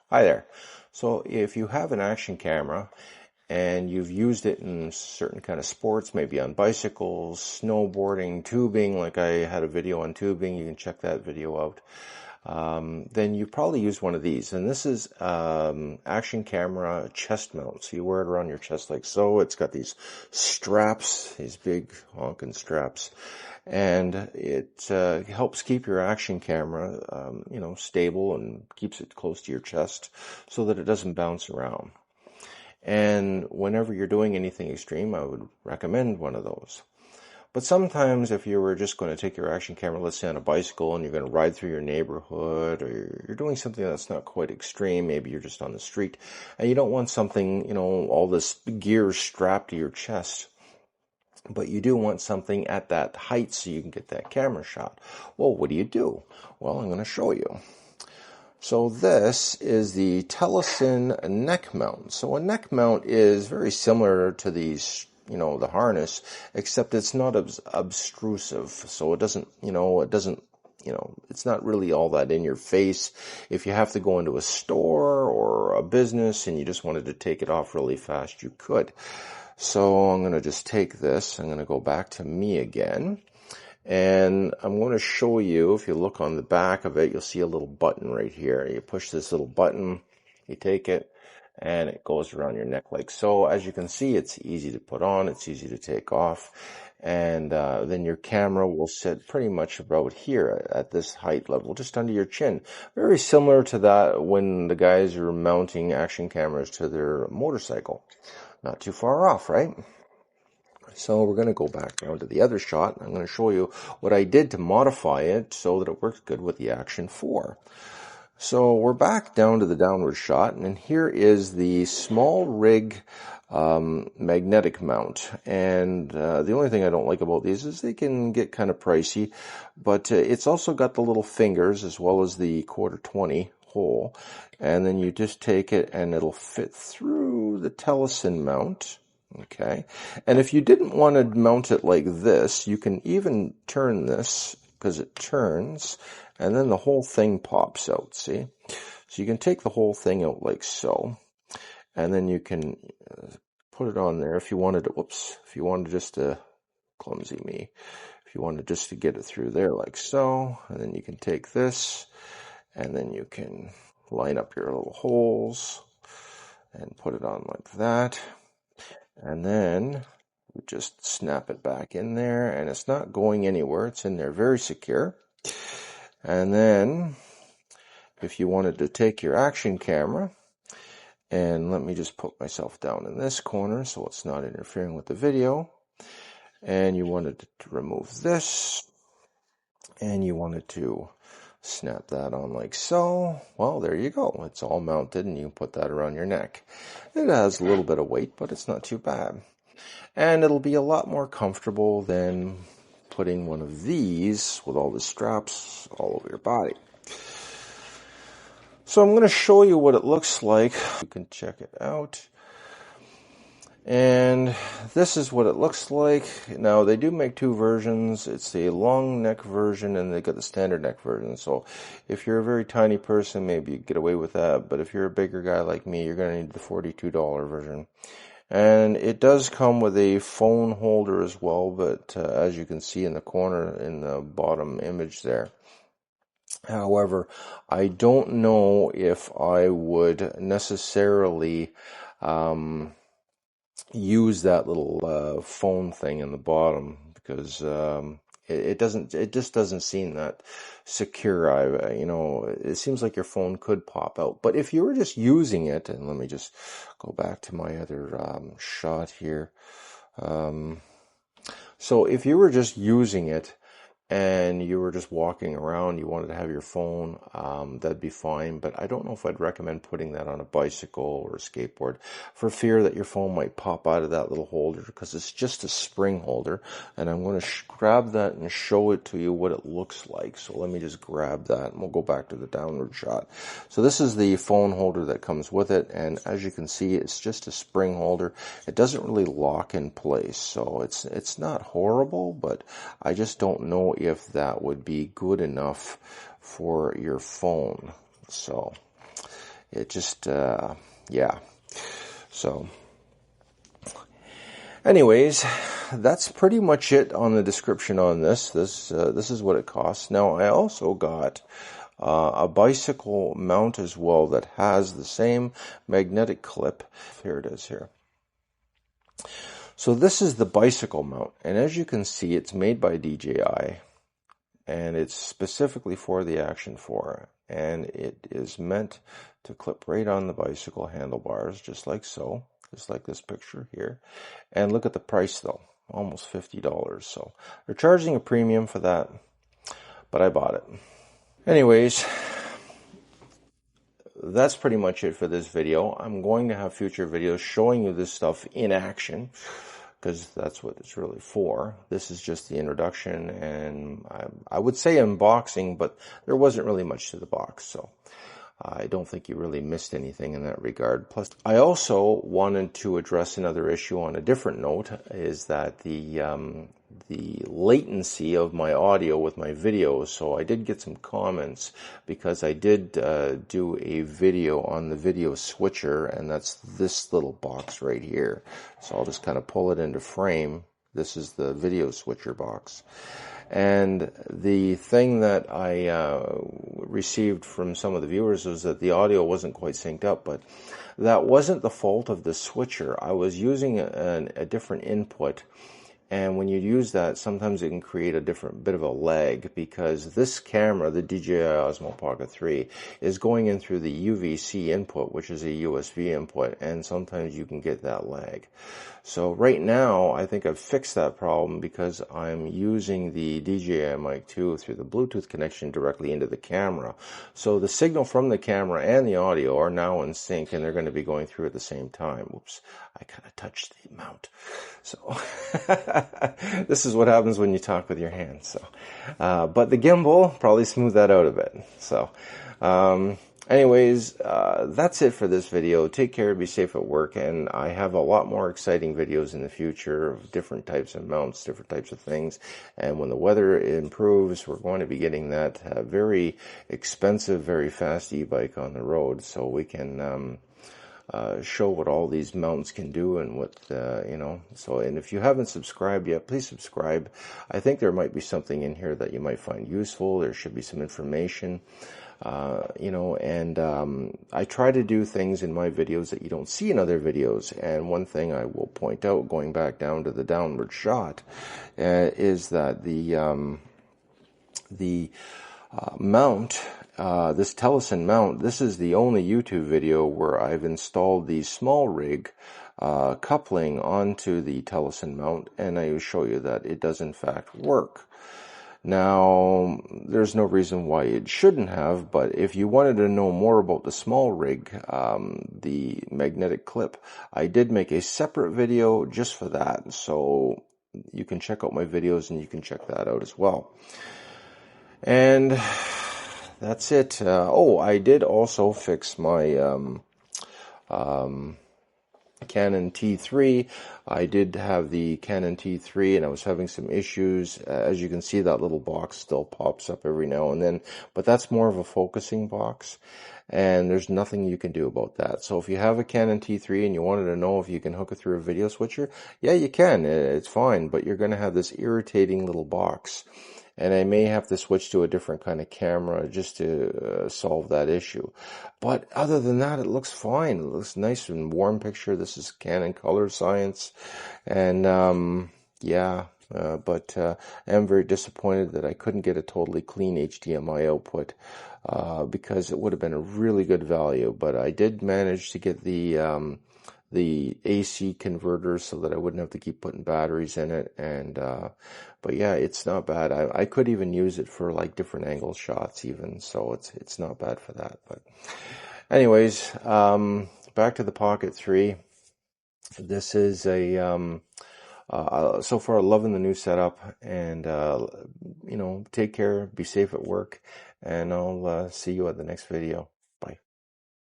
Hi there. So if you have an action camera and you've used it in certain kind of sports, maybe on bicycles, snowboarding, tubing, like I had a video on tubing, you can check that video out. Then you probably use one of these. And this is action camera chest mount. So you wear it around your chest like so. It's got these straps, these big honking straps. And it helps keep your action camera, stable and keeps it close to your chest so that it doesn't bounce around. And whenever you're doing anything extreme, I would recommend one of those. But sometimes if you were just going to take your action camera, let's say on a bicycle, and you're going to ride through your neighborhood, or you're doing something that's not quite extreme, maybe you're just on the street, and you don't want something, all this gear strapped to your chest, but you do want something at that height so you can get that camera shot. Well, what do? Well, I'm going to show you. So this is the Telesin neck mount. So a neck mount is very similar to these, the harness, except it's not obtrusive. So it doesn't, it's not really all that in your face. If you have to go into a store or a business and you just wanted to take it off really fast, you could. So I'm going to just take this. I'm going to go back to me again. And I'm going to show you, if you look on the back of it, you'll see a little button right here. You push this little button, you take it, and it goes around your neck like so. As you can see, it's easy to put on, it's easy to take off. And then your camera will sit pretty much about here at this height level, just under your chin. Very similar to that when the guys are mounting action cameras to their motorcycle. Not too far off, right? So we're going to go back down to the other shot. I'm going to show you what I did to modify it so that it works good with the Action 4. So we're back down to the downward shot, and here is the small rig magnetic mount. And the only thing I don't like about these is they can get kind of pricey, but it's also got the little fingers as well as the 1/4-20 hole. And then you just take it and it'll fit through the Telesin mount. Okay, and if you didn't want to mount it like this, you can even turn this, because it turns, and then the whole thing pops out, see? So you can take the whole thing out like so, and then you can put it on there if you wanted to, if you wanted just to, clumsy me, if you wanted just to get it through there like so, and then you can take this, and then you can line up your little holes, and put it on like that. And then we just snap it back in there, and it's not going anywhere. It's in there very secure. And then if you wanted to take your action camera, and let me just put myself down in this corner so it's not interfering with the video, and you wanted to remove this, and you wanted to snap that on like so, well, there you go. It's all mounted, and you can put that around your neck. It has a little bit of weight, but it's not too bad. And it'll be a lot more comfortable than putting one of these with all the straps all over your body. So I'm going to show you what it looks like. You can check it out. And this is what it looks like. Now, they do make two versions. It's the long neck version, and they got the standard neck version. So if you're a very tiny person, maybe you get away with that. But if you're a bigger guy like me, you're going to need the $42 version. And it does come with a phone holder as well, but as you can see in the corner, in the bottom image there. However, I don't know if I would necessarily use that little phone thing in the bottom, because it just doesn't seem that secure. It seems like your phone could pop out. But if you were just using it, and let me just go back to my other shot here. So if you were just using it, and you were just walking around, you wanted to have your phone, that'd be fine. But I don't know if I'd recommend putting that on a bicycle or a skateboard, for fear that your phone might pop out of that little holder, because it's just a spring holder. And I'm going to grab that and show it to you what it looks like. So let me just grab that, and we'll go back to the downward shot. So this is the phone holder that comes with it, and as you can see, it's just a spring holder. It doesn't really lock in place, so it's not horrible, but I just don't know if that would be good enough for your phone. So it just, yeah. So anyways, that's pretty much it on the description on this. This is what it costs. Now, I also got a bicycle mount as well that has the same magnetic clip. Here it is here. So this is the bicycle mount, and as you can see, it's made by DJI, and it's specifically for the Action 4, and it is meant to clip right on the bicycle handlebars, just like so, just like this picture here. And look at the price though, almost $50. So they're charging a premium for that, but I bought it. Anyways, that's pretty much it for this video. I'm going to have future videos showing you this stuff in action, because that's what it's really for. This is just the introduction, and I would say unboxing, but there wasn't really much to the box, so I don't think you really missed anything in that regard. Plus, I also wanted to address another issue on a different note, is that the latency of my audio with my videos. So I did get some comments because I did do a video on the video switcher, and that's this little box right here. So I'll just kind of pull it into frame. This is the video switcher box. And the thing that I received from some of the viewers was that the audio wasn't quite synced up, but that wasn't the fault of the switcher. I was using a different input, and when you use that, sometimes it can create a different bit of a lag, because this camera, the DJI Osmo Pocket 3, is going in through the UVC input, which is a USB input, and sometimes you can get that lag. So right now, I think I've fixed that problem, because I'm using the DJI Mic 2 through the Bluetooth connection directly into the camera. So the signal from the camera and the audio are now in sync, and they're going to be going through at the same time. Whoops, I kind of touched the mount. So this is what happens when you talk with your hands. So, but the gimbal probably smoothed that out a bit. So, anyways, that's it for this video. Take care, be safe at work, and I have a lot more exciting videos in the future of different types of mounts, different types of things. And when the weather improves, we're going to be getting that very expensive, very fast e-bike on the road, so we can show what all these mounts can do, and what, you know. So, and if you haven't subscribed yet, please subscribe. I think there might be something in here that you might find useful. There should be some information. You know, and I try to do things in my videos that you don't see in other videos. And one thing I will point out, going back down to the downward shot, is that the mount, this Telesin mount, this is the only YouTube video where I've installed the small rig coupling onto the Telesin mount, and I will show you that it does in fact work. Now, there's no reason why it shouldn't have, but if you wanted to know more about the small rig, the magnetic clip, I did make a separate video just for that, so you can check out my videos and you can check that out as well. And that's it. Oh, I did also fix my Canon T3. I did have the Canon T3, and I was having some issues. As you can see, that little box still pops up every now and then, but that's more of a focusing box, and there's nothing you can do about that. So if you have a Canon T3 and you wanted to know if you can hook it through a video switcher, yeah, you can. It's fine, but you're going to have this irritating little box. And I may have to switch to a different kind of camera just to solve that issue. But other than that, it looks fine. It looks nice and warm picture. This is Canon Color Science. And yeah, but I am very disappointed that I couldn't get a totally clean HDMI output, because it would have been a really good value. But I did manage to get the AC converter so that I wouldn't have to keep putting batteries in it. And but yeah, it's not bad. I could even use it for like different angle shots even, so it's not bad for that. But anyways, back to the Pocket 3. This is a so far loving the new setup, and you know, take care, be safe at work, and I'll see you at the next video.